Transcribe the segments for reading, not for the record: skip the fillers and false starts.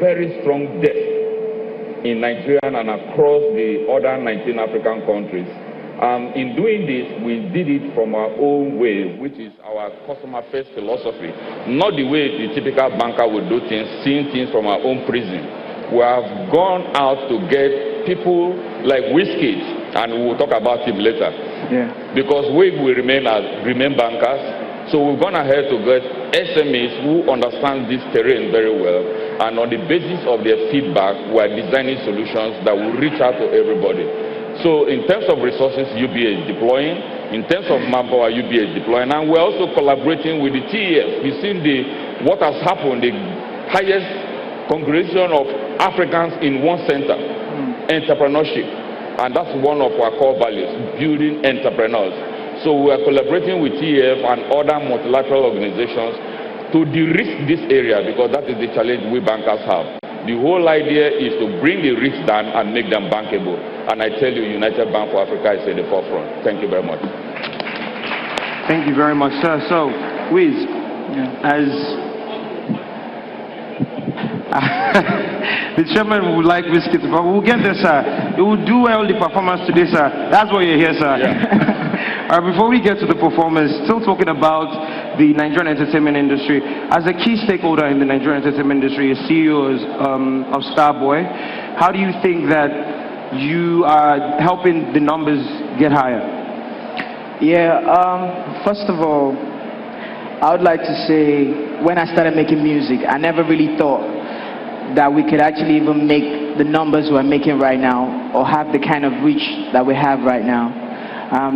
very strong debt in Nigeria and across the other 19 African countries. In doing this, we did it from our own way, which is our customer-first philosophy, not the way the typical banker would do things, seeing things from our own prison. We have gone out to get people like Wizkid, and we'll talk about him later, because we will remain bankers. So we've gone ahead to get SMEs who understand this terrain very well, and on the basis of their feedback, we're designing solutions that will reach out to everybody. So in terms of resources, UBA is deploying. In terms of manpower, UBA is deploying. And we're also collaborating with the TEF. We've seen what has happened, the highest congregation of Africans in one center, entrepreneurship. And that's one of our core values, building entrepreneurs. So we are collaborating with TEF and other multilateral organizations to de-risk this area, because that is the challenge we bankers have. The whole idea is to bring the risks down and make them bankable. And I tell you, United Bank for Africa is at the forefront. Thank you very much. Thank you very much, sir. So, Wiz, as the chairman would like Wizkid to, but we'll get there, sir. You will do well the performance today, sir. That's why you're here, sir. Before we get to the performance, still talking about the Nigerian entertainment industry. As a key stakeholder in the Nigerian entertainment industry, as CEO of Starboy, how do you think that you are helping the numbers get higher? First of all, I would like to say, when I started making music, I never really thought that we could actually even make the numbers we're making right now, or have the kind of reach that we have right now.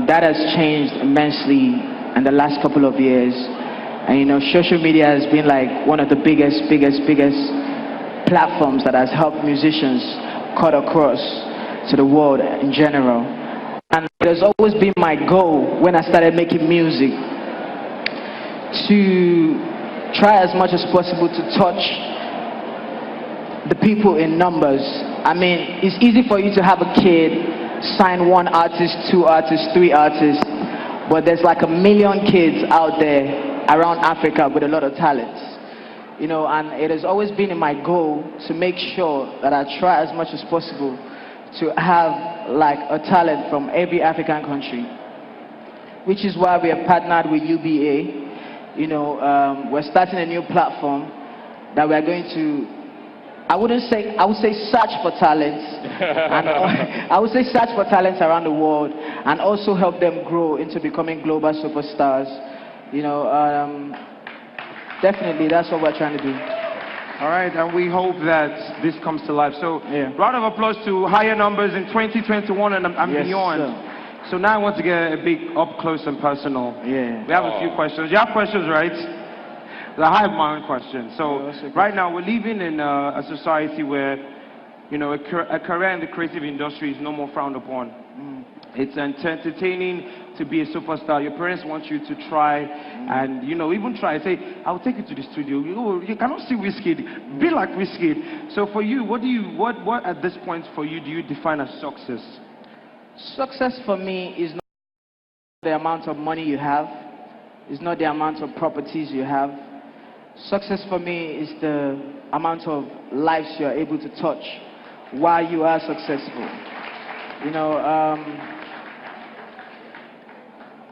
That has changed immensely in the last couple of years. And you know, social media has been like one of the biggest platforms that has helped musicians cut across to the world in general. And it has always been my goal when I started making music to try as much as possible to touch the people in numbers. I mean, it's easy for you to have a kid sign one artist, two artists, three artists, but there's like 1 million kids out there around Africa with a lot of talents, you know. And it has always been in my goal to make sure that I try as much as possible to have like a talent from every African country, which is why we have partnered with UBA. You know, we're starting a new platform that we're going to, I would say search for talents. And I would say search for talents around the world, and also help them grow into becoming global superstars. You know, definitely that's what we're trying to do. All right, and we hope that this comes to life. So, round of applause to higher numbers in 2021 and beyond. Sir. So now I want to get a big up close and personal. We have a few questions. You have questions, right? I have my own question. So right now we're living in a society where, you know, a career in the creative industry is no more frowned upon. It's entertaining to be a superstar. Your parents want you to try, and you know, even try. Say, I'll take you to the studio. You cannot see Wizkid. Be like Wizkid. So for you, what at this point for you do you define as success? Success for me is not the amount of money you have. It's not the amount of properties you have. Success for me is the amount of lives you are able to touch while you are successful. You know,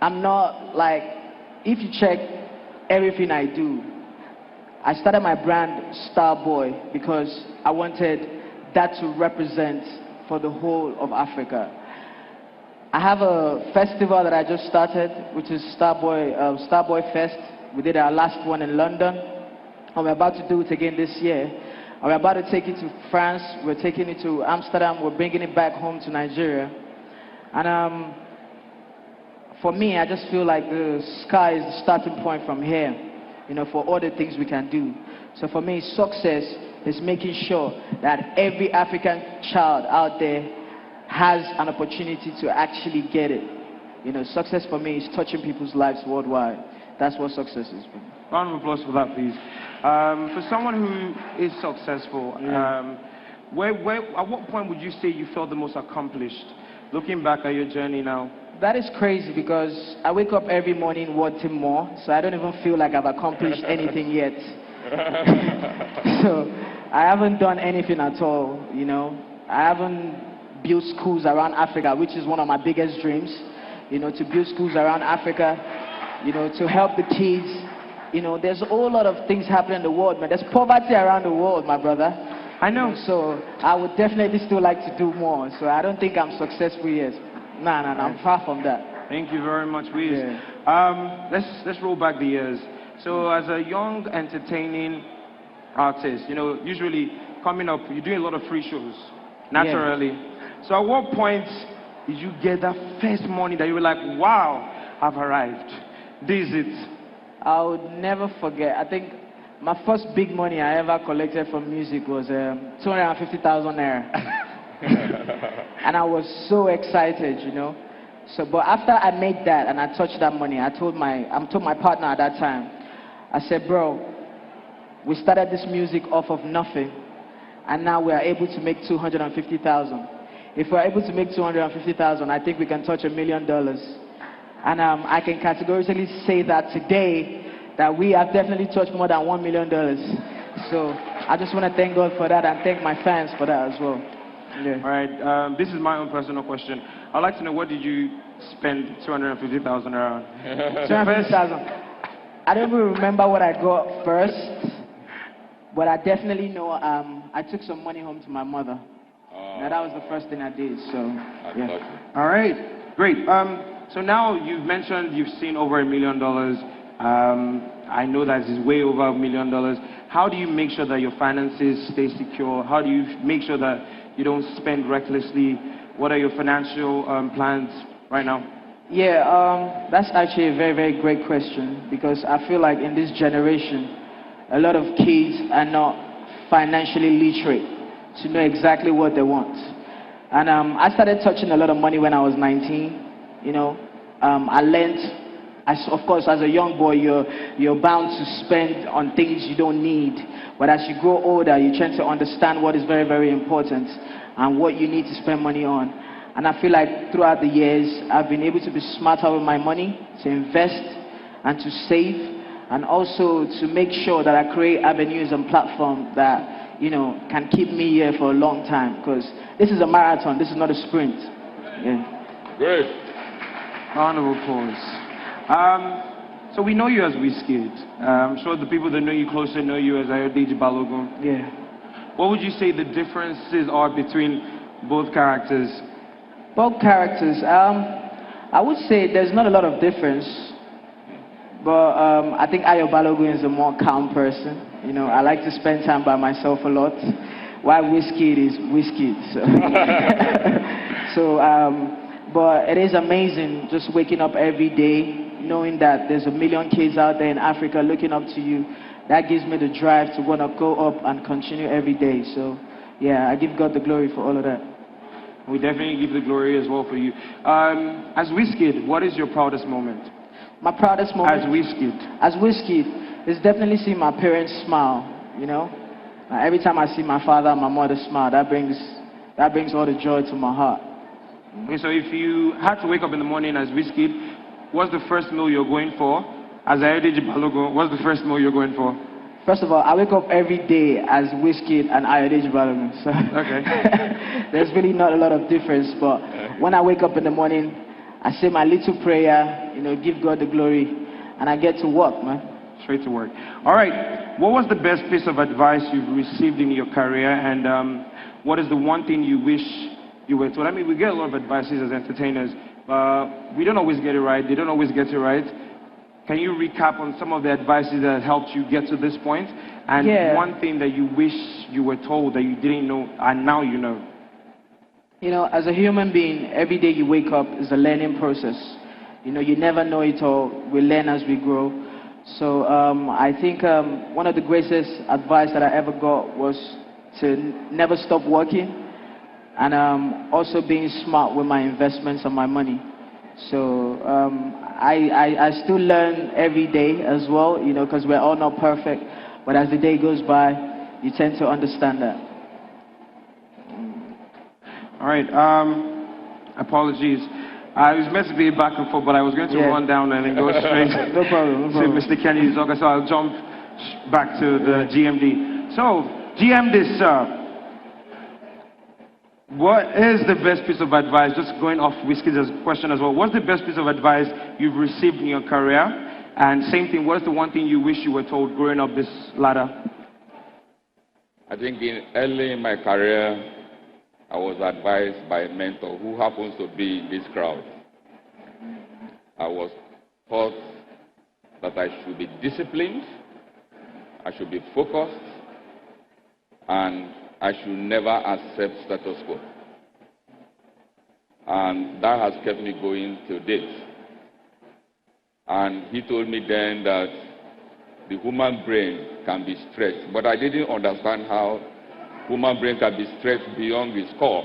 I'm not like, if you check everything I do, I started my brand Starboy because I wanted that to represent for the whole of Africa. I have a festival that I just started, which is Starboy Fest. We did our last one in London, and we're about to do it again this year. And we're about to take it to France, we're taking it to Amsterdam, we're bringing it back home to Nigeria. And for me, I just feel like the sky is the starting point from here, you know, for all the things we can do. So for me, success is making sure that every African child out there has an opportunity to actually get it. You know, success for me is touching people's lives worldwide. That's what success is. Round of applause for that, please. For someone who is successful, at what point would you say you felt the most accomplished? Looking back at your journey now. That is crazy, because I wake up every morning wanting more, so I don't even feel like I've accomplished anything yet. So I haven't done anything at all, you know. I haven't built schools around Africa, which is one of my biggest dreams, you know, to build schools around Africa, you know, to help the kids. You know, there's a whole lot of things happening in the world, man. There's poverty around the world, my brother. I know. So I would definitely still like to do more. So I don't think I'm successful yet. No, I'm far from that. Thank you very much, Wiz. Yeah. Let's roll back the years. So as a young, entertaining artist, you know, usually coming up, you're doing a lot of free shows, naturally. Yeah. So at what point did you get that first money that you were like, wow, I've arrived? This is it. I would never forget. I think my first big money I ever collected from music was 250,000 naira. And I was so excited, you know. So, but after I made that and I touched that money, I told my partner at that time, I said, bro, we started this music off of nothing, and now we are able to make 250,000. If we're able to make 250,000, I think we can touch $1 million. And I can categorically say that today, that we have definitely touched more than $1 million. So I just want to thank God for that and thank my fans for that as well. Yeah. All right, this is my own personal question. I'd like to know, what did you spend 250,000 around? 250,000. I don't even remember what I got first, but I definitely know I took some money home to my mother. Now, that was the first thing I did. So yeah. All right, great. So now you've mentioned you've seen over $1 million. I know that it's way over $1 million. How do you make sure that your finances stay secure? How do you make sure that you don't spend recklessly? What are your financial plans right now? Yeah, that's actually a very, very great question, because I feel like in this generation, a lot of kids are not financially literate to know exactly what they want. And I started touching a lot of money when I was 19. You know, I learned, of course, as a young boy, you're bound to spend on things you don't need. But as you grow older, you tend to understand what is very, very important and what you need to spend money on. And I feel like throughout the years, I've been able to be smarter with my money, to invest and to save, and also to make sure that I create avenues and platforms that, you know, can keep me here for a long time. Because this is a marathon, this is not a sprint. Yeah. Great. Round of applause. So we know you as Wizkid. I'm sure the people that know you closer know you as Ayodeji Balogun. Yeah. What would you say the differences are between both characters? Both characters, I would say there's not a lot of difference, but I think Ayo Balogun is a more calm person. You know, I like to spend time by myself a lot, while Wizkid is Wizkid. So, but it is amazing just waking up every day, knowing that there's 1 million kids out there in Africa looking up to you. That gives me the drive to want to go up and continue every day. So, yeah, I give God the glory for all of that. We definitely give the glory as well for you. As Wizkid, what is your proudest moment? My proudest moment? As Wizkid. As Wizkid, is definitely seeing my parents smile, you know? Every time I see my father and my mother smile, that brings all the joy to my heart. Okay, so if you had to wake up in the morning as Wizkid, what's the first meal you're going for? As Ayodeji Balogun, what's the first meal you're going for? First of all, I wake up every day as Wizkid and Ayodeji Balogun. So okay. There's really not a lot of difference, but when I wake up in the morning, I say my little prayer, you know, give God the glory, and I get to work, man. Straight to work. All right. What was the best piece of advice you've received in your career, and what is the one thing you wish you were told? I mean, we get a lot of advices as entertainers, but we don't always get it right. They don't always get it right. Can you recap on some of the advices that helped you get to this point? And one thing that you wish you were told that you didn't know, and now you know? You know, as a human being, every day you wake up is a learning process. You know, you never know it all. We learn as we grow. So I think one of the greatest advice that I ever got was to never stop working, and also being smart with my investments and my money. So I still learn every day as well, you know, because we're all not perfect. But as the day goes by, you tend to understand that. All right. Apologies. I was meant to be back and forth, but I was going to run down and then go straight no problem. to Mr. Kennedy's. Okay, so I'll jump back to the GMD. So, GMD, sir, what is the best piece of advice, just going off Wizkid's question as well, what's the best piece of advice you've received in your career? And same thing, what's the one thing you wish you were told growing up this ladder? I think early in my career, I was advised by a mentor who happens to be in this crowd. I was taught that I should be disciplined, I should be focused, and I should never accept status quo. And that has kept me going till date. And he told me then that the human brain can be stretched, but I didn't understand how human brain can be stretched beyond its core.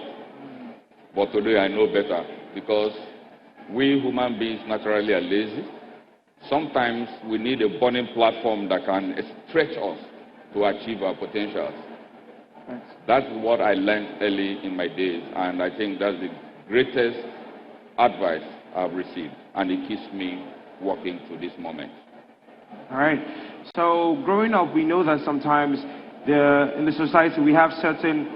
But today I know better, because we human beings naturally are lazy. Sometimes we need a burning platform that can stretch us to achieve our potentials. That's what I learned early in my days, and I think that's the greatest advice I've received, and it keeps me working to this moment. All right. So growing up, we know that sometimes in the society we have certain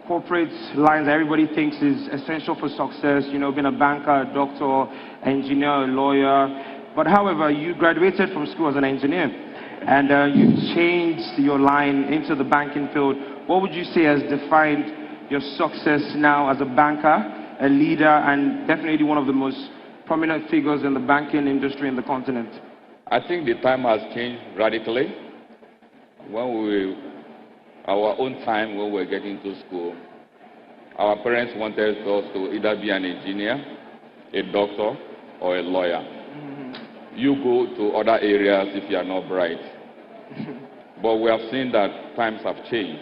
corporate lines that everybody thinks is essential for success, you know, being a banker, a doctor, engineer, a lawyer. But however, you graduated from school as an engineer, and you changed your line into the banking field. What would you say has defined your success now as a banker, a leader, and definitely one of the most prominent figures in the banking industry in the continent? I think the time has changed radically. Our own time when we were getting to school, our parents wanted us to either be an engineer, a doctor, or a lawyer. You go to other areas if you are not bright. But we have seen that times have changed.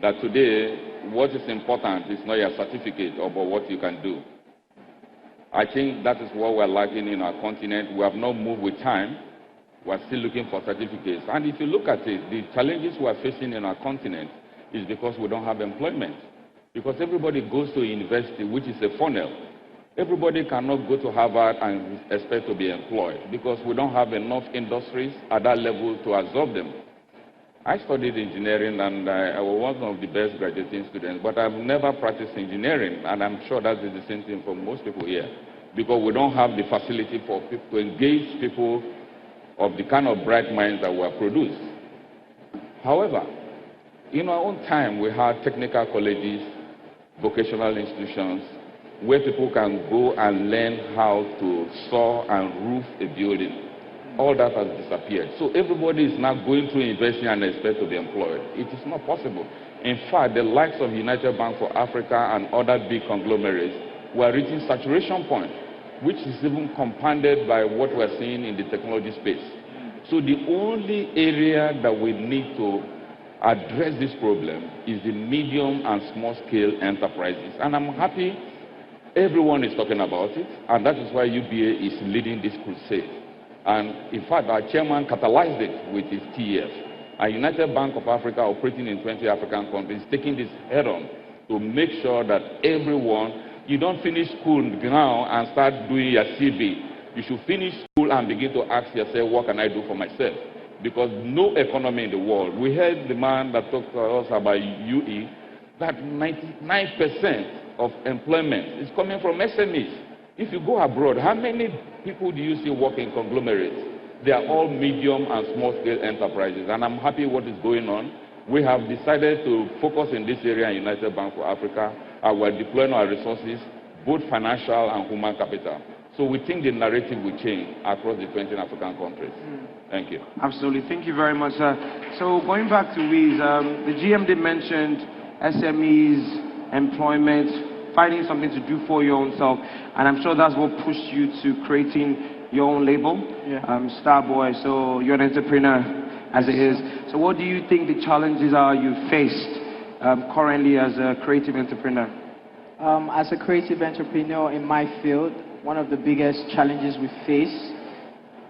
That today, what is important is not your certificate, but what you can do. I think that is what we're lacking in our continent. We have not moved with time. We're still looking for certificates. And if you look at it, the challenges we're facing in our continent is because we don't have employment. Because everybody goes to university, which is a funnel. Everybody cannot go to Harvard and expect to be employed because we don't have enough industries at that level to absorb them. I studied engineering, and I was one of the best graduating students, but I've never practiced engineering, and I'm sure that is the same thing for most people here, because we don't have the facility for people to engage people of the kind of bright minds that were produced. However, in our own time, we had technical colleges, vocational institutions, where people can go and learn how to saw and roof a building. All that has disappeared. So everybody is now going through university and expect to be employed. It is not possible. In fact, the likes of United Bank for Africa and other big conglomerates were reaching saturation point, which is even compounded by what we're seeing in the technology space. So the only area that we need to address this problem is the medium and small scale enterprises. And I'm happy everyone is talking about it, and that is why UBA is leading this crusade. And in fact, our chairman catalyzed it with his TF. And United Bank of Africa, operating in 20 African countries, taking this head on to make sure that everyone, you don't finish school now and start doing your CV. You should finish school and begin to ask yourself, what can I do for myself? Because no economy in the world. We heard the man that talked to us about UE, that 99% of employment is coming from SMEs. If you go abroad, how many people do you see work in conglomerates? They are all medium and small scale enterprises, and I'm happy what is going on. We have decided to focus in this area in United Bank for Africa, and we're deploying our resources, both financial and human capital. So we think the narrative will change across the 20 African countries. Thank you. Absolutely. Thank you very much, sir. So going back to Wiz, the GMD mentioned SMEs, employment, finding something to do for your own self, and I'm sure that's what pushed you to creating your own label, Starboy. So you're an entrepreneur, as it is. So what do you think the challenges are you faced currently as a creative entrepreneur? As a creative entrepreneur in my field, one of the biggest challenges we face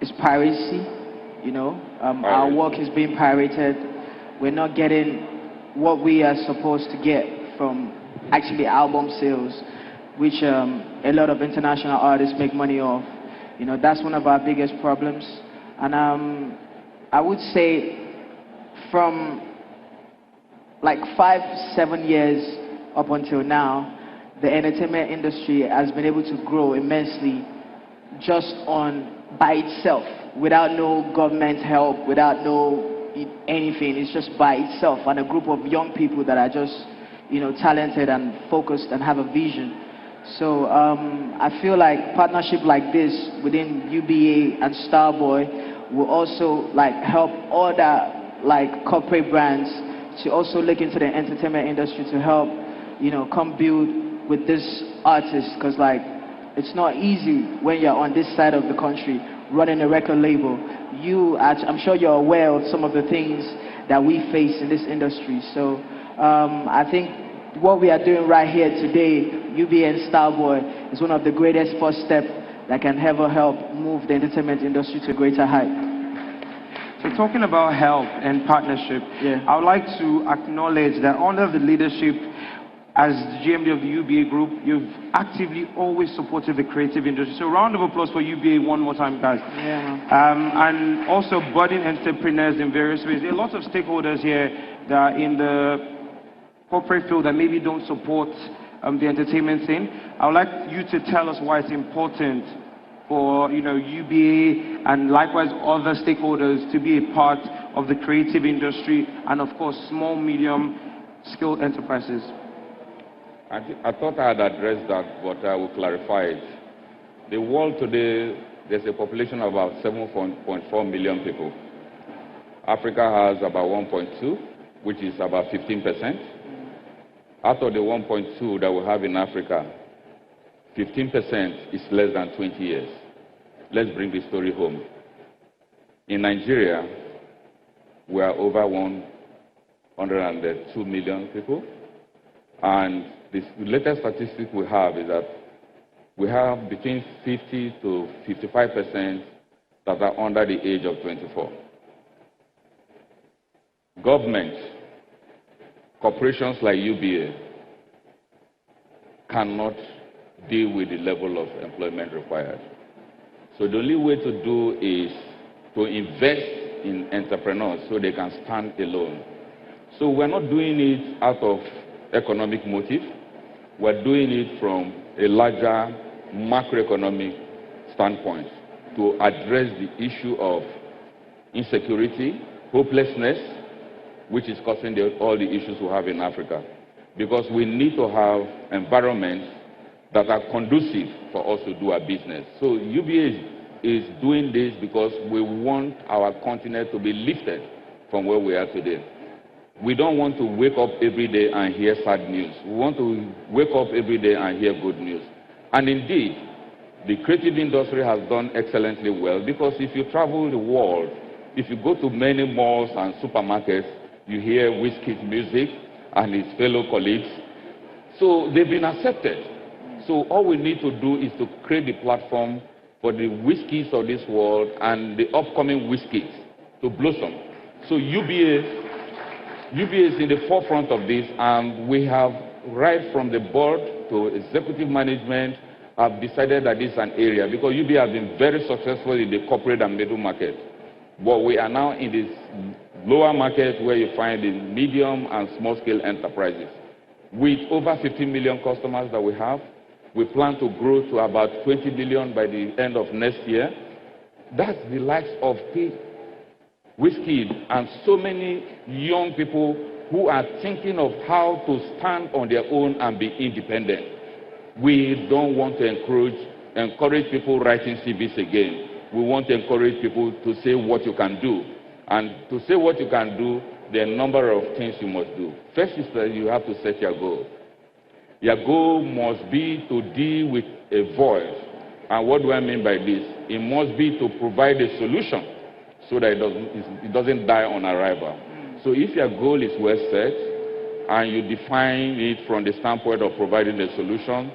is piracy. You know, our work is being pirated. We're not getting what we are supposed to get from actually album sales, which a lot of international artists make money off. You know, that's one of our biggest problems. And I would say from like 5-7 years up until now, the entertainment industry has been able to grow immensely just by itself, without no government help, without no anything. It's just by itself, and a group of young people that are just, talented and focused and have a vision. So I feel like partnership like this within UBA and Starboy will also help other corporate brands to also look into the entertainment industry to help, come build with this artist, because it's not easy when you're on this side of the country running a record label. I'm sure you're aware of some of the things that we face in this industry. So I think what we are doing right here today, UBA and Starboy, is one of the greatest first steps that can ever help move the entertainment industry to a greater height. So talking about help and partnership, I would like to acknowledge that under the leadership as GMD of the UBA group, you've actively always supported the creative industry. So round of applause for UBA one more time, guys. And also budding entrepreneurs in various ways. There are lots of stakeholders here that are in the corporate field that maybe don't support the entertainment scene. I would like you to tell us why it's important for UBA and likewise other stakeholders to be a part of the creative industry and of course small, medium skilled enterprises. I thought I had addressed that, but I will clarify it. The world today, there's a population of about 7.4 million people. Africa has about 1.2, which is about 15%. Out of the 1.2 that we have in Africa, 15% is less than 20 years. Let's bring the story home. In Nigeria, we are over 102 million people, and the latest statistic we have is that we have between 50 to 55% that are under the age of 24. Government, corporations like UBA cannot deal with the level of employment required. So the only way to do is to invest in entrepreneurs so they can stand alone. So we're not doing it out of economic motive. We're doing it from a larger macroeconomic standpoint to address the issue of insecurity, hopelessness, which is causing all the issues we have in Africa. Because we need to have environments that are conducive for us to do our business. So UBA is doing this because we want our continent to be lifted from where we are today. We don't want to wake up every day and hear sad news. We want to wake up every day and hear good news. And indeed, the creative industry has done excellently well, because if you travel the world, if you go to many malls and supermarkets, you hear Wizkid's music and his fellow colleagues. So they've been accepted. So all we need to do is to create the platform for the Wizkids of this world and the upcoming Wizkids to blossom. So UBA is in the forefront of this, and we have, right from the board to executive management, have decided that this is an area, because UBA has been very successful in the corporate and middle market. But we are now in this lower market where you find the medium and small scale enterprises. With over 15 million customers that we have, we plan to grow to about 20 million by the end of next year. That's the likes of Wizkid and so many young people who are thinking of how to stand on their own and be independent. We don't want to encourage people writing CVs again. We want to encourage people to say what you can do. And to say what you can do, there are a number of things you must do. First is that you have to set your goal. Your goal must be to deal with a void. And what do I mean by this? It must be to provide a solution so that it doesn't die on arrival. So if your goal is well set and you define it from the standpoint of providing a solution,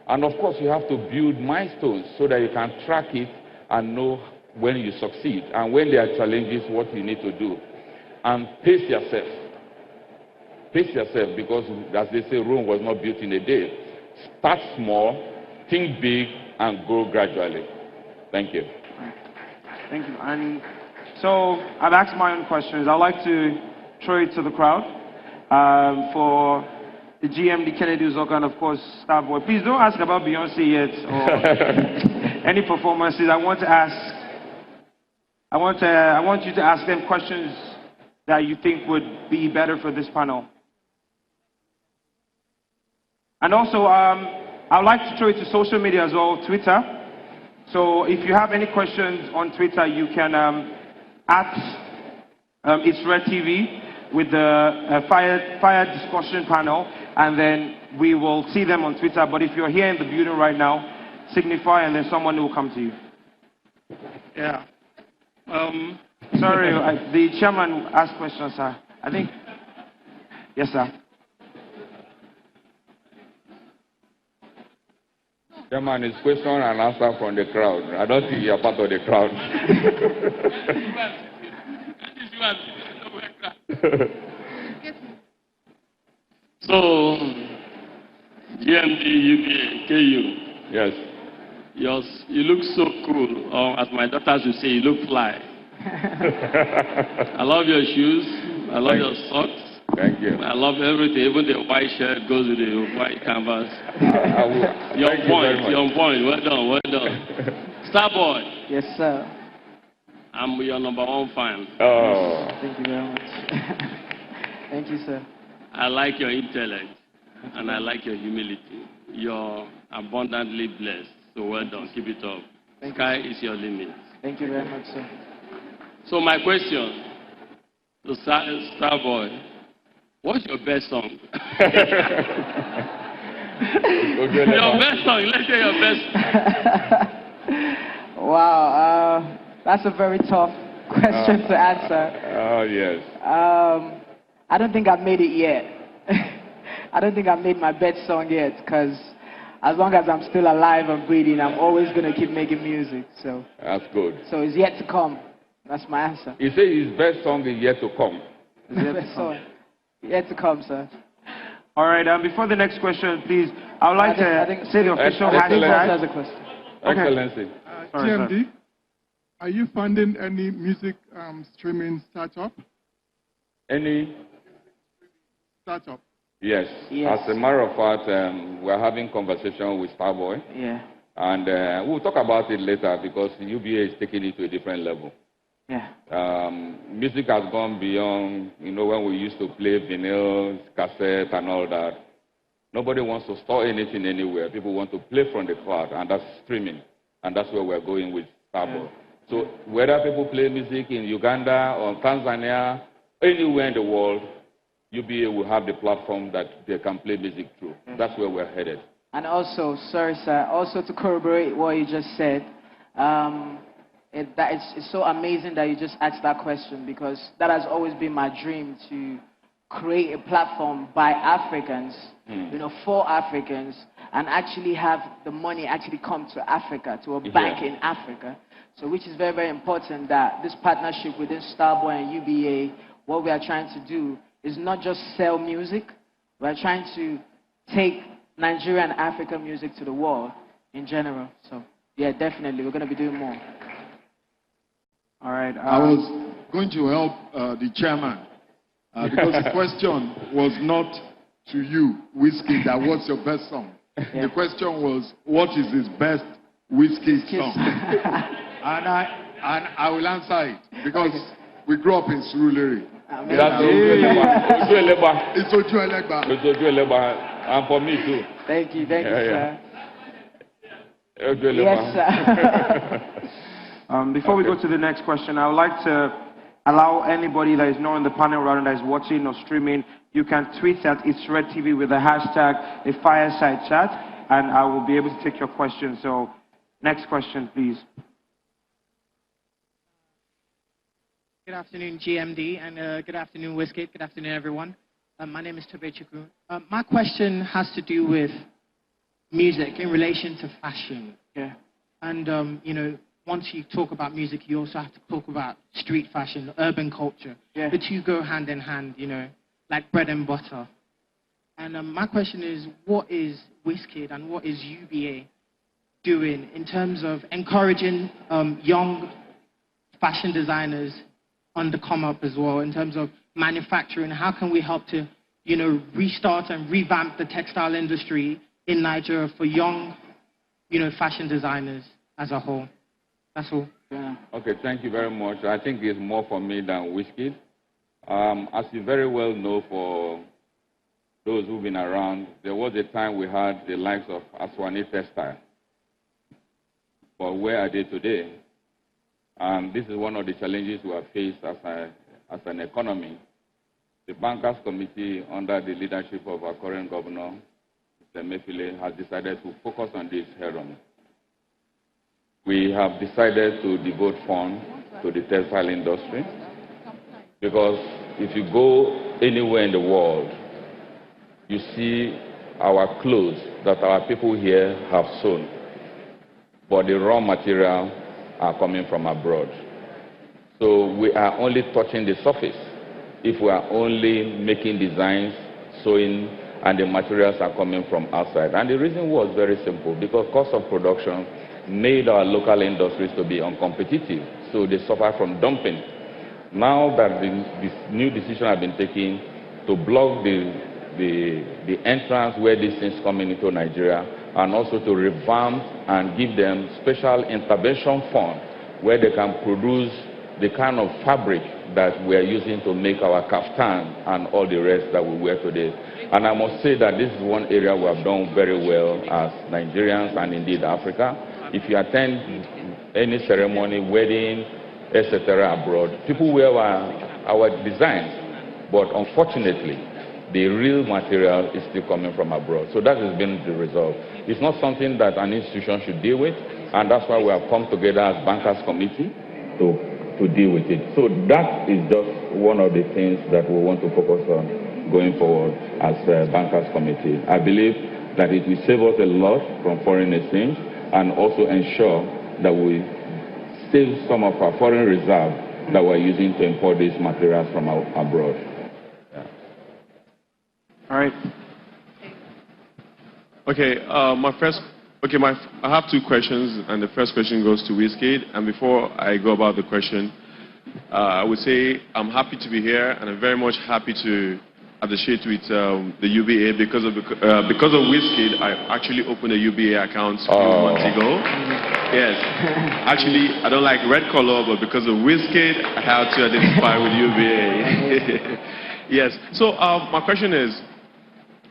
and of course you have to build milestones so that you can track it and know when you succeed, and when there are challenges, what you need to do. And pace yourself. Pace yourself, because as they say, Rome was not built in a day. Start small, think big, and grow gradually. Thank you. Thank you. And So I've asked my own questions. I'd like to throw it to the crowd for the GMD Kennedy Uzoka and of course Starboy. Please don't ask about Beyonce yet or any performances. I want you to ask them questions that you think would be better for this panel. And also, I would like to throw it to social media as well, Twitter. So if you have any questions on Twitter, you can at It's Red TV with the fire discussion panel, and then we will see them on Twitter. But if you're here in the building right now, signify, and then someone will come to you. Yeah. Sorry, the chairman asked questions, sir. I think. Yes, sir. Chairman, it's question and answer from the crowd. I don't think you're part of the crowd. So, GMD, UBA, KU. Yes. You look so cool, or as my daughters would say, you look fly. I love your shoes. I love your socks. Thank you. I love everything. Even the white shirt goes with the white canvas. You're on point. You're on point. Well done. Well done. Starboy. Yes, sir. I'm your #1 fan. Oh. Thank you very much. Thank you, sir. I like your intellect, and I like your humility. You're abundantly blessed. So well done. Keep it up. Sky is your limit. Thank you very much, sir. So my question to Starboy, what's your best song? Your best song. Let's hear your best. Wow, that's a very tough question to answer. Oh, yes. I don't think I've made it yet. I don't think I've made my best song yet, because as long as I'm still alive and breathing, I'm always going to keep making music. So That's good. So it's yet to come. That's my answer. He said his best song is yet to come. Yet to come, sir. All right, before the next question, please, I would like to say the official hashtag. Has a question. Excellency. GMD, are you funding any music streaming startup? Any? Startup. Yes. Yes. As a matter of fact, we're having conversation with Starboy. Yeah. And we'll talk about it later because UBA is taking it to a different level. Yeah. Music has gone beyond, when we used to play vinyl, cassette, and all that. Nobody wants to store anything anywhere. People want to play from the cloud, and that's streaming. And that's where we're going with Starboy. So whether people play music in Uganda or Tanzania, anywhere in the world, UBA will have the platform that they can play music through. That's where we're headed. And also, sorry, sir, also to corroborate what you just said, it's so amazing that you just asked that question, because that has always been my dream, to create a platform by Africans, for Africans, and actually have the money actually come to Africa, to a bank in Africa. So which is very, very important that this partnership within Starboy and UBA, what we are trying to do is not just sell music, we're trying to take Nigerian and African music to the world in general. So yeah, definitely, we're going to be doing more. All right. I was going to help the chairman because the question was not to you, Wizkid, that what's your best song? The question was, what is his best Wizkid song? and I will answer it because we grew up in Surulere. It's Oju Elegba. And for me too. Thank you, sir. Yes, sir. Before we go to the next question, I would like to allow anybody that is not on the panel rather that is watching or streaming, you can tweet at It's Red TV with the hashtag the Fireside Chat, and I will be able to take your question. So, next question, please. Good afternoon, GMD, and good afternoon, Wizkid. Good afternoon, everyone. My name is Tobe Chukwu. My question has to do with music in relation to fashion. Yeah. And, once you talk about music, you also have to talk about street fashion, urban culture. Yeah. The two go hand in hand, like bread and butter. And my question is, what is Wizkid and what is UBA doing in terms of encouraging young fashion designers on the come up as well in terms of manufacturing? How can we help to, restart and revamp the textile industry in Nigeria for young, fashion designers as a whole? That's all. Yeah. Okay, thank you very much. I think it's more for me than Wizkid. As you very well know, for those who've been around, there was a time we had the likes of Aswani Textile. But where are they today? And this is one of the challenges we have faced as an economy. The Bankers Committee, under the leadership of our current governor, Mr. Mefile, has decided to focus on this head-on. We have decided to devote funds to the textile industry because if you go anywhere in the world, you see our clothes that our people here have sewn, but the raw material are coming from abroad. So we are only touching the surface if we are only making designs, sewing, and the materials are coming from outside. And the reason was very simple, because cost of production made our local industries to be uncompetitive, so they suffer from dumping. Now that this new decision has been taken to block the entrance where these things coming into Nigeria, and also to revamp and give them special intervention fund where they can produce the kind of fabric that we are using to make our kaftan and all the rest that we wear today. And I must say that this is one area we have done very well as Nigerians and indeed Africa. If you attend any ceremony, wedding, etc. abroad, people wear our designs, but unfortunately, the real material is still coming from abroad. So that has been the result. It's not something that an institution should deal with, and that's why we have come together as Bankers Committee to deal with it. So that is just one of the things that we want to focus on going forward as Bankers Committee. I believe that it will save us a lot from foreign exchange and also ensure that we save some of our foreign reserve that we're using to import these materials from abroad. All right. Okay, I have two questions, and the first question goes to Wizkid. And before I go about the question, I would say I'm happy to be here, and I'm very much happy to associate with the UBA because of Wizkid. I actually opened a UBA account a few months ago. Yes, actually I don't like red color, but because of Wizkid, I have to identify with UBA. Yes. So my question is,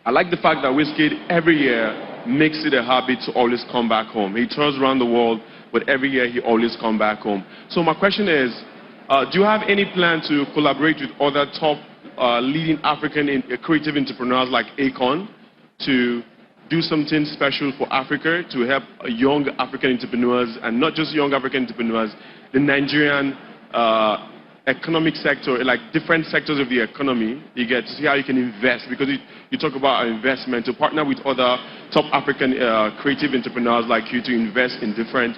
I like the fact that Wizkid every year makes it a habit to always come back home. He tours around the world, but every year he always comes back home. So my question is, do you have any plan to collaborate with other top leading African creative entrepreneurs like Akon to do something special for Africa, to help young African entrepreneurs, and not just young African entrepreneurs, the Nigerian economic sector, like different sectors of the economy, you get to see how you can invest, because you talk about investment, to partner with other top African creative entrepreneurs like you to invest in different,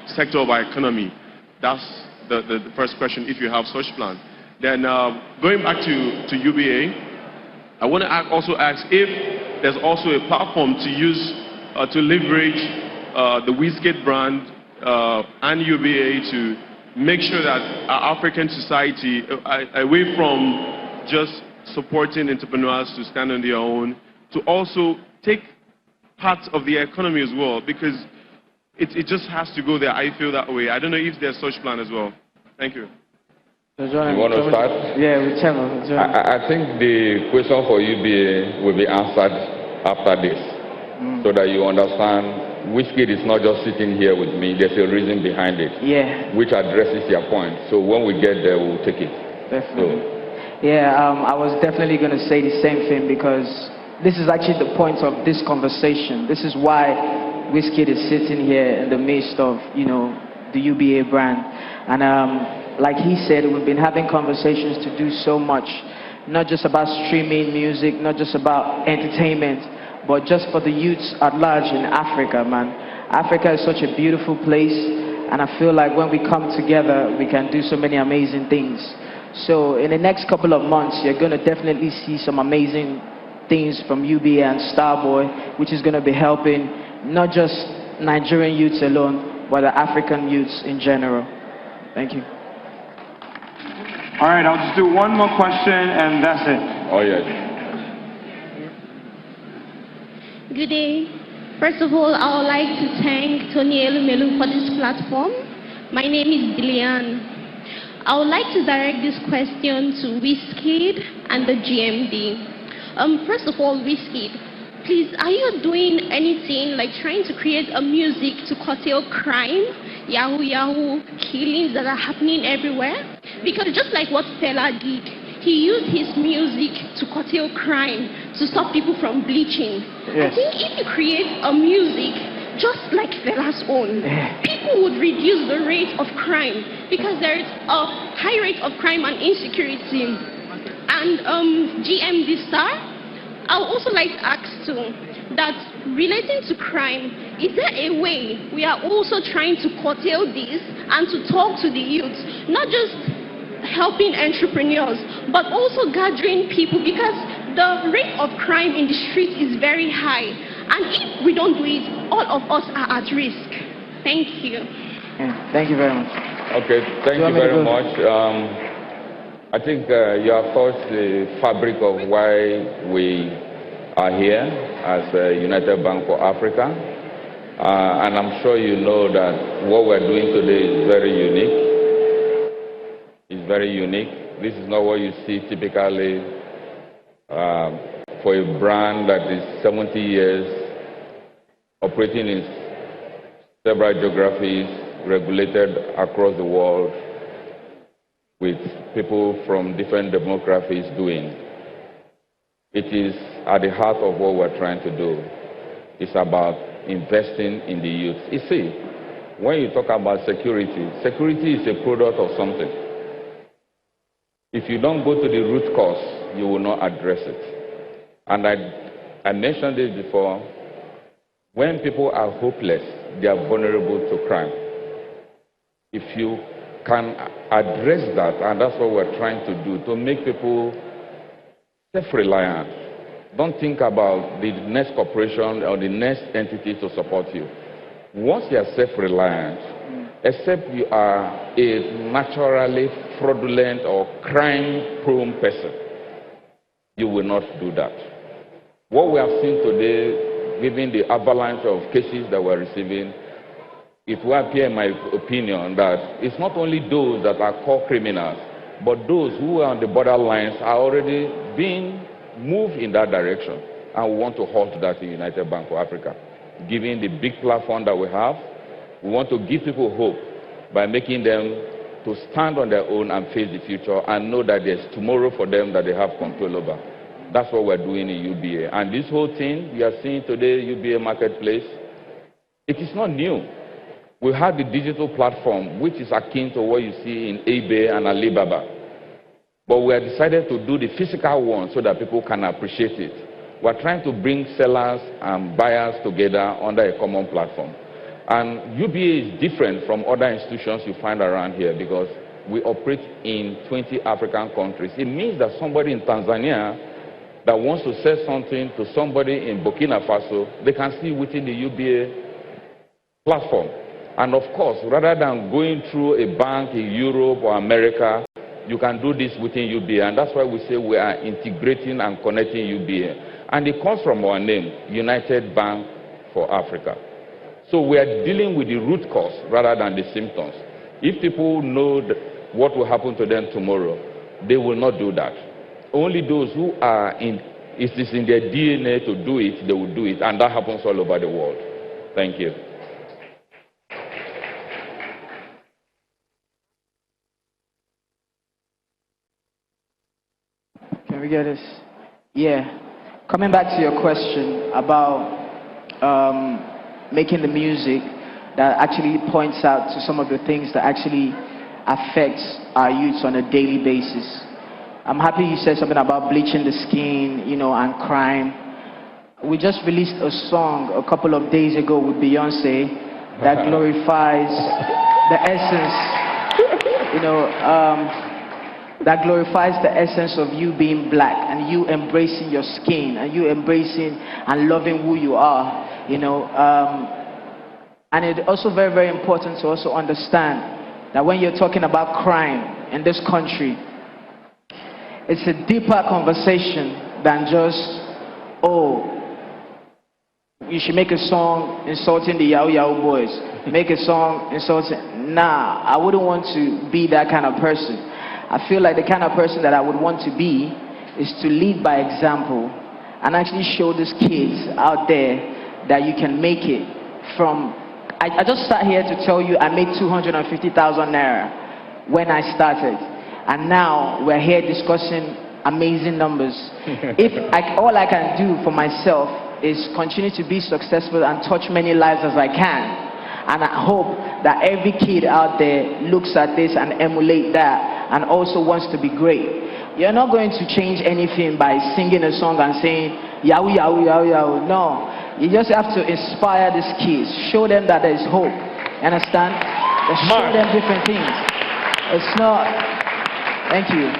sector of our economy. That's the first question, if you have such plan. Then going back to UBA, I want to also ask if there's also a platform to use to leverage the Wizkid brand and UBA to make sure that our African society, away from just supporting entrepreneurs to stand on their own, to also take parts of the economy as well, because it just has to go there. I feel that way. I don't know if there's such plan as well. Thank you. You want to start? Yeah, whichever. I think the question for UBA will be answered after this, so that you understand. Wizkid is not just sitting here with me. There's a reason behind it, which addresses your point. So when we get there, we'll take it. Definitely. I was definitely going to say the same thing, because this is actually the point of this conversation. This is why Wizkid is sitting here in the midst of, the UBA brand. And like he said, we've been having conversations to do so much, not just about streaming music, not just about entertainment, but just for the youths at large in Africa, man. Africa is such a beautiful place, and I feel like when we come together, we can do so many amazing things. So in the next couple of months, you're going to definitely see some amazing things from UBA and Starboy, which is going to be helping not just Nigerian youths alone, but the African youths in general. Thank you. All right, I'll just do one more question and that's it. Oh, yes. Good day. First of all, I would like to thank Tony Elumelu for this platform. My name is Dillian. I would like to direct this question to Wizkid and the GMD. First of all, Wizkid, please, are you doing anything like trying to create a music to curtail crime, Yahoo killings that are happening everywhere? Because just like what Fela did, he used his music to curtail crime, to stop people from bleaching. Yes. I think if you create a music just like Fela's own, people would reduce the rate of crime because there is a high rate of crime and insecurity. And GMD Star, I would also like to ask too, that relating to crime, is there a way we are also trying to curtail this and to talk to the youth, not just helping entrepreneurs, but also gathering people, because the rate of crime in the street is very high. And if we don't do it, all of us are at risk. Thank you. Thank you very much. Okay, thank you very much. I think you have touched the fabric of why we are here as United Bank for Africa. And I'm sure you know that what we're doing today is very unique. It's very unique. This is not what you see typically for a brand that is 70 years operating in several geographies, regulated across the world, with people from different demographics doing. It is at the heart of what we're trying to do. It's about investing in the youth. You see, when you talk about security, security is a product of something. If you don't go to the root cause, you will not address it. And I mentioned this before. When people are hopeless, they are vulnerable to crime. If you can address that, and that's what we're trying to do, to make people self-reliant. Don't think about the next corporation or the next entity to support you. Once you are self-reliant, except you are a naturally fraudulent or crime-prone person, you will not do that. What we have seen today, given the avalanche of cases that we're receiving, it will appear, in my opinion, that it's not only those that are core criminals, but those who are on the borderlines are already being moved in that direction. And we want to halt that in United Bank for Africa. Given the big platform that we have, we want to give people hope by making them to stand on their own and face the future and know that there's tomorrow for them that they have control over. That's what we're doing in UBA. And this whole thing you are seeing today, UBA Marketplace, it is not new. We have the digital platform, which is akin to what you see in eBay and Alibaba. But we have decided to do the physical one so that people can appreciate it. We're trying to bring sellers and buyers together under a common platform. And UBA is different from other institutions you find around here because we operate in 20 African countries. It means that somebody in Tanzania that wants to sell something to somebody in Burkina Faso, they can see within the UBA platform. And of course, rather than going through a bank in Europe or America, you can do this within UBA. And that's why we say we are integrating and connecting UBA. And it comes from our name, United Bank for Africa. So we are dealing with the root cause rather than the symptoms. If people know what will happen to them tomorrow, they will not do that. Only those who are it is in their DNA to do it, they will do it. And that happens all over the world. Thank you. Can we get this? Yeah. Coming back to your question about making the music that actually points out to some of the things that actually affects our youths on a daily basis. I'm happy you said something about bleaching the skin, you know, and crime. We just released a song a couple of days ago with Beyonce that glorifies the essence, you know, that glorifies the essence of you being black and you embracing your skin and you embracing and loving who you are, you know. And it's also very, very important to also understand that when you're talking about crime in this country, it's a deeper conversation than just, oh, you should make a song insulting the Yahoo Yahoo boys. Make a song insulting. Nah, I wouldn't want to be that kind of person. I feel like the kind of person that I would want to be is to lead by example and actually show these kids out there that you can make it from. I just sat here to tell you I made 250,000 naira when I started. And now we're here discussing amazing numbers. All I can do for myself is continue to be successful and touch many lives as I can. And I hope that every kid out there looks at this and emulate that and also wants to be great. You're not going to change anything by singing a song and saying, Yahoo, Yahoo, Yahoo, Yahoo. No. You just have to inspire these kids. Show them that there's hope. You understand? Show them different things. It's not... Thank you.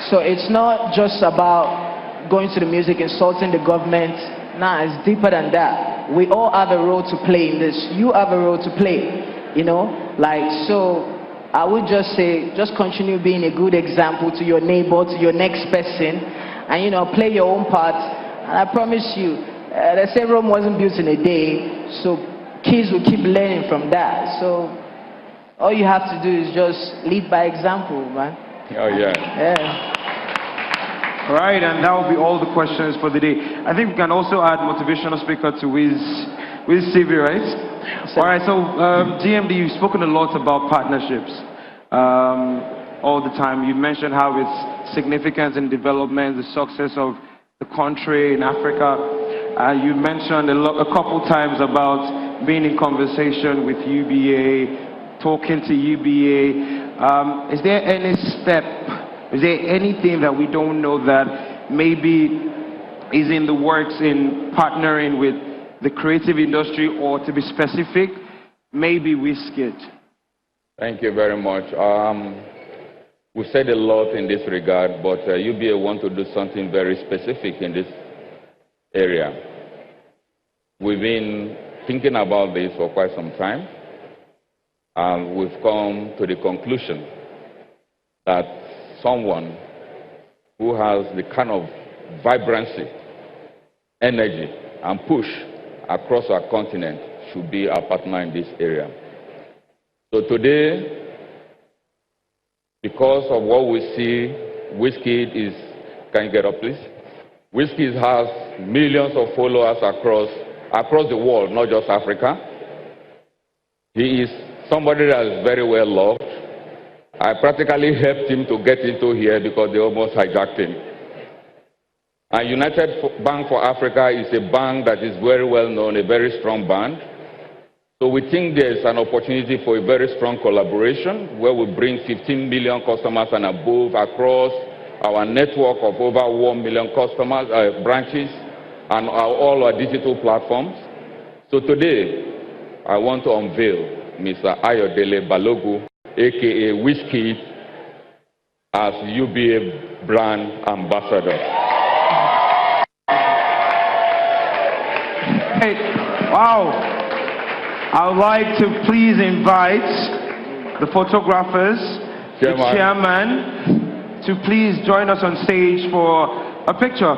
So it's not just about going to the music, insulting the government. Nah, it's deeper than that. We all have a role to play in this. You have a role to play, you know? Like, so I would just say, just continue being a good example to your neighbor, to your next person, and, you know, play your own part. And I promise you, they say Rome wasn't built in a day, so kids will keep learning from that. So all you have to do is just lead by example, man. Oh, yeah. Yeah. All right, and that will be all the questions for the day. I think we can also add motivational speaker to Wiz TV, right? All right, so GMD, you've spoken a lot about partnerships all the time. You mentioned how it's significant in development, the success of the country in Africa. You mentioned a couple times about being in conversation with UBA, talking to UBA. Is there any step? Is there anything that we don't know that maybe is in the works in partnering with the creative industry, or to be specific, maybe Wizkid? Thank you very much. We said a lot in this regard, but UBA want to do something very specific in this area. We've been thinking about this for quite some time, and we've come to the conclusion that someone who has the kind of vibrancy, energy, and push across our continent should be our partner in this area. So today, because of what we see, Wizkid is, can you get up please? Wizkid has millions of followers across the world, not just Africa. He is somebody that is very well loved. I practically helped him to get into here because they almost hijacked him. And United Bank for Africa is a bank that is very well known, a very strong bank. So we think there's an opportunity for a very strong collaboration where we bring 15 million customers and above across our network of over 1 million customers, branches, and all our digital platforms. So today, I want to unveil Mr. Ayodele Balogu, aka Wizkid, as UBA brand ambassador. Hey, wow. I would like to please invite the photographers, the chairman, to please join us on stage for a picture.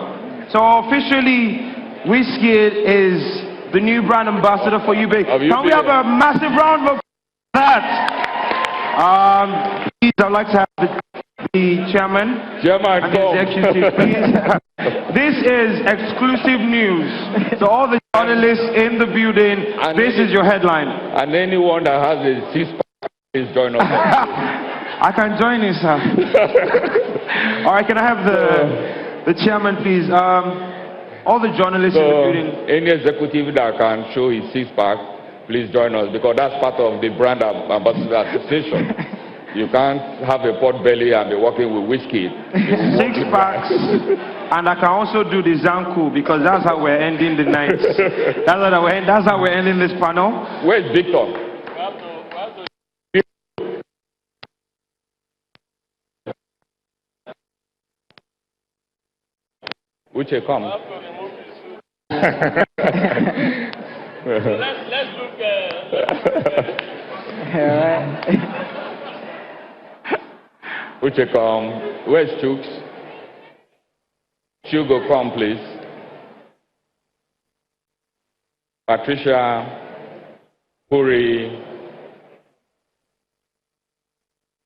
So officially, Wizkid is the new brand ambassador for UBA. Can we have a massive round of applause for that? Please, I'd like to have the chairman and the executive, please. This is exclusive news. So all the journalists in the building, and this is your headline. And anyone that has a six-pack, please join us. I can join you, sir. All right, can I have the chairman, please? All the journalists in the building. Any executive that can show his six-pack, please join us, because that's part of the brand ambassador association. You can't have a pot belly and be working with Wizkid. Six packs. And I can also do the Zanku, because that's how we're ending the night. That's how we're ending this panel. Where's Victor? Which come? Let's look. Which come? Where's Chooks? Shugo, come, please. Patricia, Puri,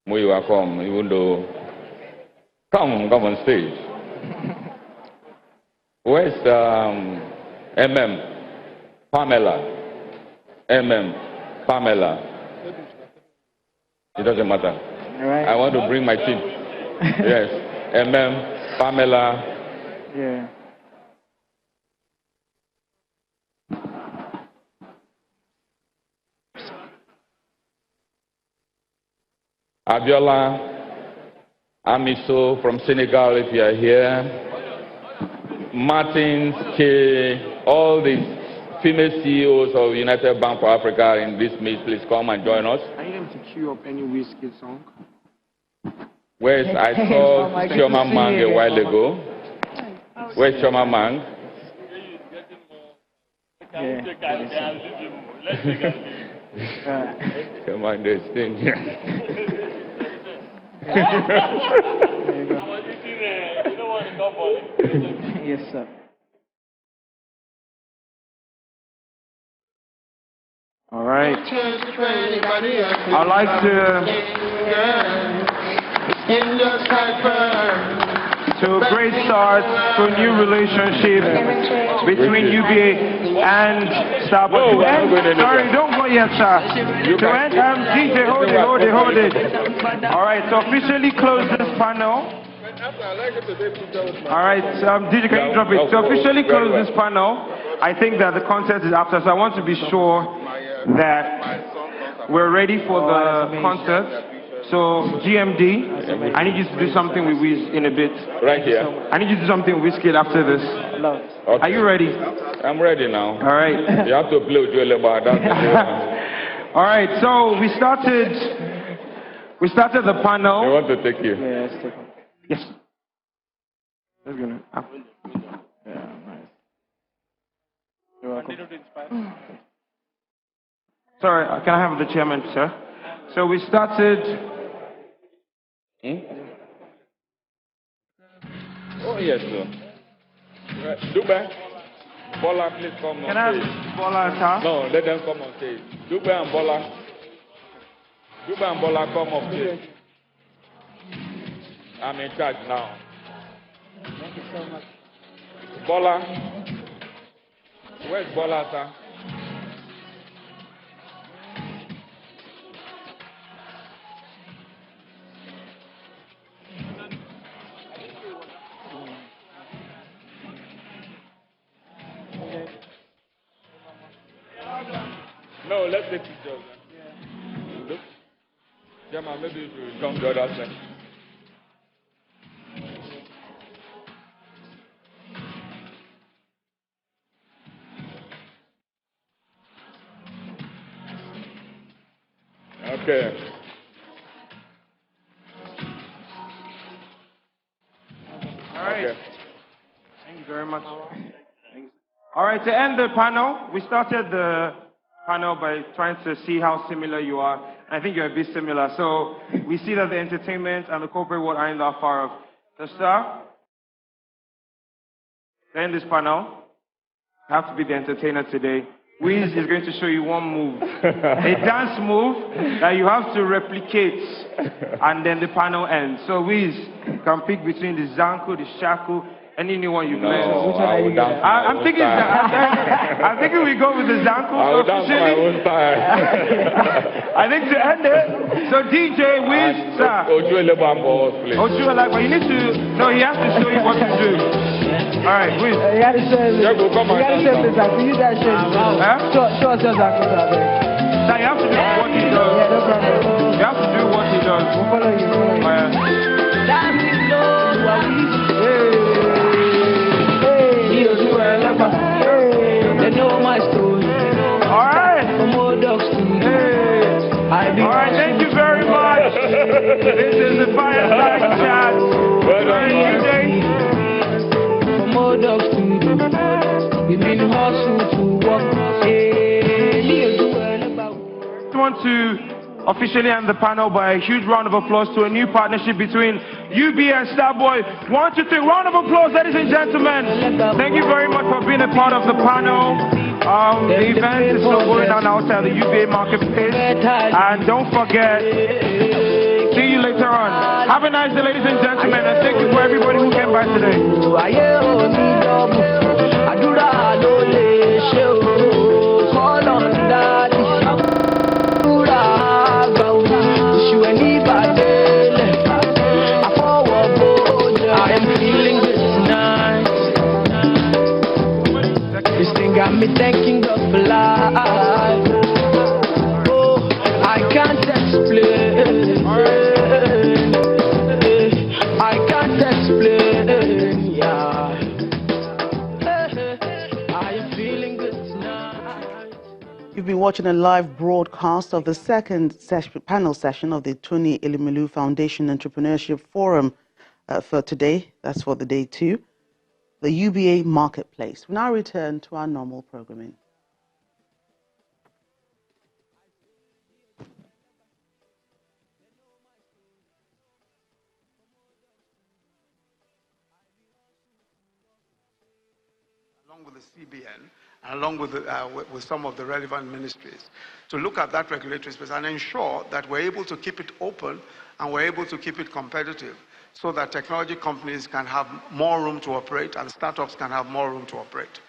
Muiwa, come, even though. Come on stage. Where's Pamela? Pamela. It doesn't matter. All right. I want to bring my team. Yes. Pamela. Yeah. Abiola Amiso from Senegal, if you are here. Martins, K, all the female CEOs of United Bank for Africa in this meet, please come and join us. I need them to queue up any Wizkid song. Where's I saw Chioma Mang a while ago. Where's Chioma Mang? Come on, this thing. Yes, sir. All right. I'd like to a great start to a new relationship between UBA and Starbucks. Sorry, don't go yet, sir. To end, DJ, hold it. All right, so officially close this panel. All right, DJ, can you drop it? To officially close this panel, I think that the concert is after, so I want to be sure that we're ready for the concert. So, GMD, I need you to do something with Wiz in a bit. Right here. I need you to do something with Wizkid after this. Okay. Are you ready? I'm ready now. All right. You have to play with Joel about that. All right, so we started the panel. I want to take you. Yeah, let's take it. Yes. Let's go now. Yeah, nice. You're welcome. Sorry, can I have the chairman, sir? So we started. Oh, yes, sir. Dubai, Bola, please come on stage. Can I have Bola and Tar? No, let them come on stage. Dubai and Bola, come on stage. I'm in charge now. Thank you so much. Bola, where's Bola, sir? No, let's take pictures. Yeah. Look. Jama, maybe you should come the other side. Okay. All right. Okay. Thank you very much. All right, to end the panel, we started the panel by trying to see how similar you are. I think you're a bit similar. So we see that the entertainment and the corporate world aren't that far off. So, sir, to end this panel, you have to be the entertainer today. Wiz is going to show you one move, a dance move that you have to replicate, and then the panel ends. So Wiz, you can pick between the Zanku, the Shaku, any new one you've learned. I'm thinking we go with the Zanku. I'll dance my own style. I think to end it, so DJ Wiz, sir. Please. But you need to, no, he has to show you what to do. All right, Wiz. You gotta show this. You gotta show this. You guys show this. Show us your Zanku. Now you have to do what he does. Yeah, no problem. You have to do what he does. We'll follow you. They know my story. All right. From old dogs to All right, thank you very much. This is the Fireside Chat. Well done, from old dogs to we've been hustle to walk. I want to officially end the panel by a huge round of applause to a new partnership between UBA and Starboy. 1, 2, 3, round of applause, ladies and gentlemen. Thank you very much for being a part of the panel. The event is still going on outside the UBA marketplace. And don't forget, see you later on. Have a nice day, ladies and gentlemen, and thank you for everybody who came by today. I am feeling good tonight. This thing got me thanking God for life. Oh, I can't explain. I can't explain. Yeah. I am feeling good tonight. You've been watching a live broadcast of the second panel session of the Tony Elumelu Foundation Entrepreneurship Forum for today. That's for the day 2. The UBA Marketplace. We now return to our normal programming. Along with the CBN, and along with some of the relevant ministries, to look at that regulatory space and ensure that we're able to keep it open and we're able to keep it competitive, so that technology companies can have more room to operate and startups can have more room to operate.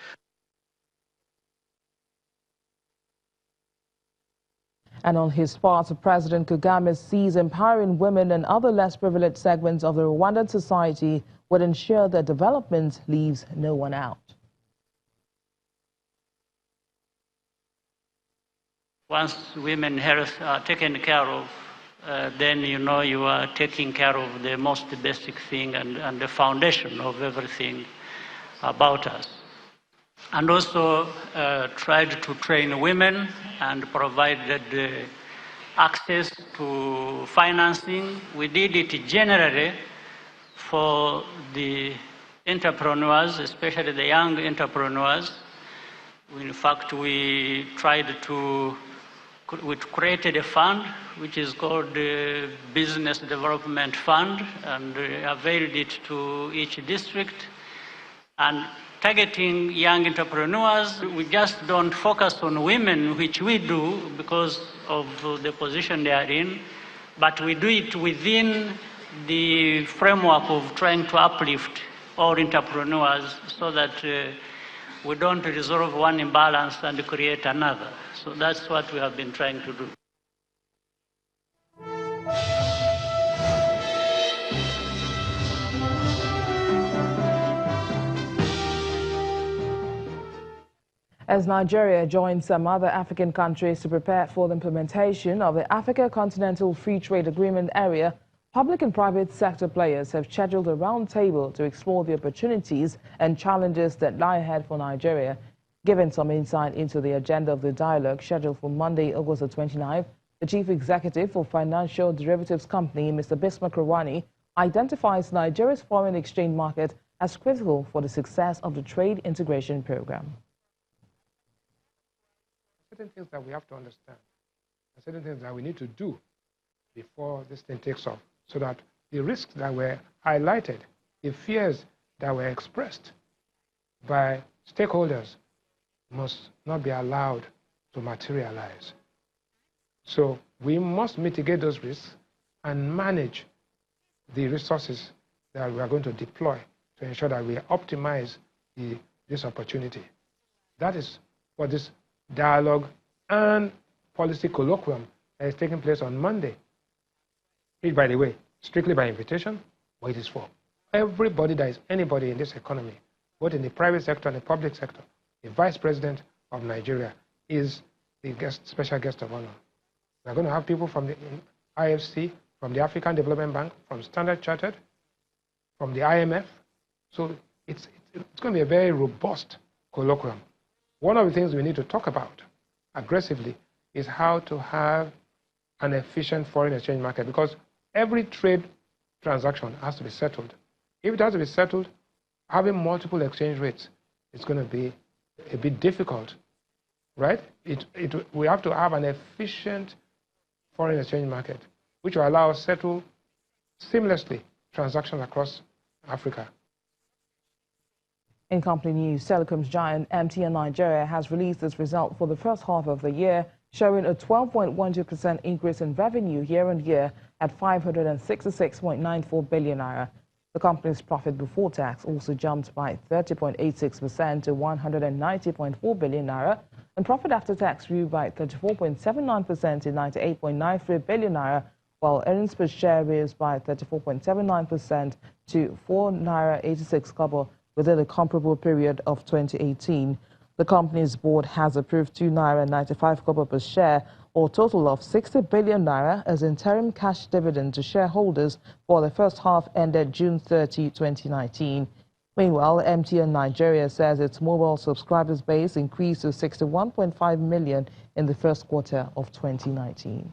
And on his part, President Kagame sees empowering women and other less privileged segments of the Rwandan society would ensure that development leaves no one out. Once women health are taken care of, then you know you are taking care of the most basic thing and the foundation of everything about us. And also tried to train women and provided access to financing. We did it generally for the entrepreneurs, especially the young entrepreneurs. In fact, we created a fund which is called the Business Development Fund, and availed it to each district. And targeting young entrepreneurs, we just don't focus on women, which we do because of the position they are in, but we do it within the framework of trying to uplift all entrepreneurs so that we don't resolve one imbalance and create another. So that's what we have been trying to do. As Nigeria joins some other African countries to prepare for the implementation of the Africa Continental Free Trade Agreement area, public and private sector players have scheduled a roundtable to explore the opportunities and challenges that lie ahead for Nigeria. Giving some insight into the agenda of the dialogue scheduled for Monday, August 29th, the Chief Executive for Financial Derivatives Company, Mr. Bismarck Rawani, identifies Nigeria's foreign exchange market as critical for the success of the trade integration program. Certain things that we have to understand, and certain things that we need to do before this thing takes off, so that the risks that were highlighted, the fears that were expressed by stakeholders must not be allowed to materialize. So we must mitigate those risks and manage the resources that we are going to deploy to ensure that we optimize this opportunity. That is what this dialogue and policy colloquium that is taking place on Monday, which, by the way, strictly by invitation, what it is for. Everybody that is anybody in this economy, both in the private sector and the public sector, the Vice President of Nigeria is the special guest of honor. We're going to have people from the IFC, from the African Development Bank, from Standard Chartered, from the IMF. So it's going to be a very robust colloquium. One of the things we need to talk about aggressively is how to have an efficient foreign exchange market, because every trade transaction has to be settled. If it has to be settled, having multiple exchange rates is going to be a bit difficult, right? We have to have an efficient foreign exchange market, which will allow us to settle seamlessly transactions across Africa. In company news, telecoms giant MTN Nigeria has released its result for the first half of the year, showing a 12.12% increase in revenue year-on-year at 566.94 billion naira. The company's profit before tax also jumped by 30.86% to 190.4 billion naira, and profit after tax grew by 34.79% to 98.93 billion naira, while earnings per share rose by 34.79% to 4 naira 86 kobo within the comparable period of 2018. The company's board has approved 2 naira 95 kobo per share, or a total of 60 billion naira as interim cash dividend to shareholders for the first half ended June 30, 2019. Meanwhile, MTN Nigeria says its mobile subscribers base increased to 61.5 million in the first quarter of 2019.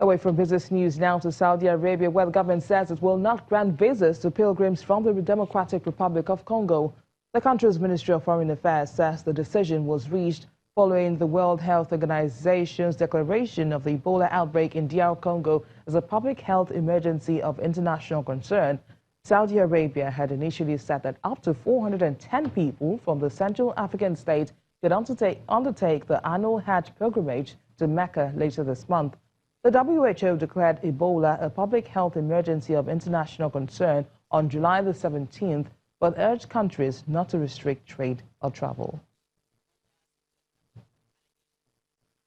Away from business news now to Saudi Arabia, where the government says it will not grant visas to pilgrims from the Democratic Republic of Congo. The country's Ministry of Foreign Affairs says the decision was reached following the World Health Organization's declaration of the Ebola outbreak in DR Congo as a public health emergency of international concern. Saudi Arabia had initially said that up to 410 people from the Central African state could undertake the annual Hajj pilgrimage to Mecca later this month. The WHO declared Ebola a public health emergency of international concern on July the 17th, but urged countries not to restrict trade or travel.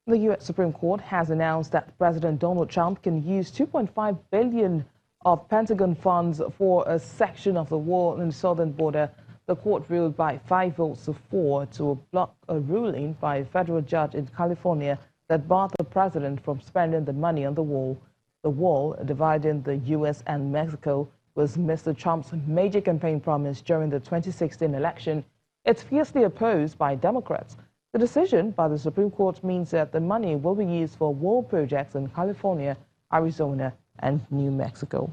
The U.S. Supreme Court has announced that President Donald Trump can use $2.5 billion of Pentagon funds for a section of the wall in the southern border. The court ruled by 5 votes to 4 to block a ruling by a federal judge in California that barred the president from spending the money on the wall. The wall, dividing the U.S. and Mexico, was Mr. Trump's major campaign promise during the 2016 election. It's fiercely opposed by Democrats. The decision by the Supreme Court means that the money will be used for wall projects in California, Arizona, and New Mexico.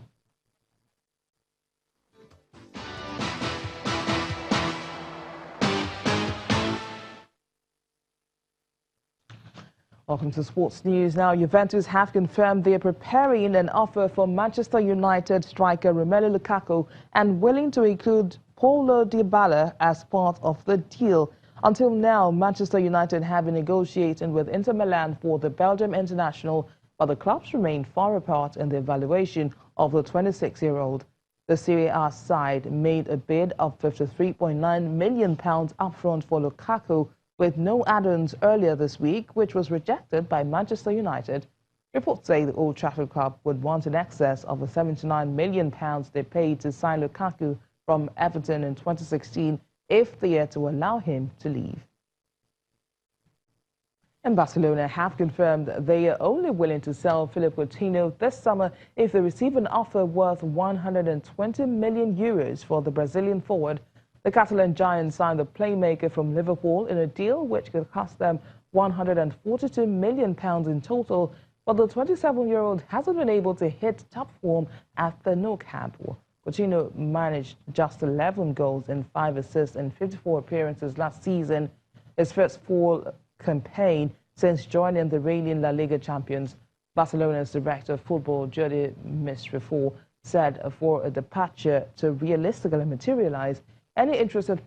Welcome to sports news. Now, Juventus have confirmed they are preparing an offer for Manchester United striker Romelu Lukaku and willing to include Paulo Dybala as part of the deal. Until now, Manchester United have been negotiating with Inter Milan for the Belgium international, but the clubs remain far apart in the evaluation of the 26-year-old. The Serie A side made a bid of £53.9 million upfront for Lukaku, with no add-ons earlier this week, which was rejected by Manchester United. Reports say the Old Trafford club would want in excess of the £79 million they paid to sign Lukaku from Everton in 2016 if they are to allow him to leave. And Barcelona have confirmed they are only willing to sell Philippe Coutinho this summer if they receive an offer worth €120 million for the Brazilian forward. The Catalan giants signed the playmaker from Liverpool in a deal which could cost them £142 million in total, but the 27-year-old hasn't been able to hit top form at the Nou Camp. Coutinho managed just 11 goals and 5 assists in 54 appearances last season, his first full campaign since joining the reigning La Liga champions. Barcelona's director of football, Jordi Masrifo, said for a departure to realistically materialize, any interested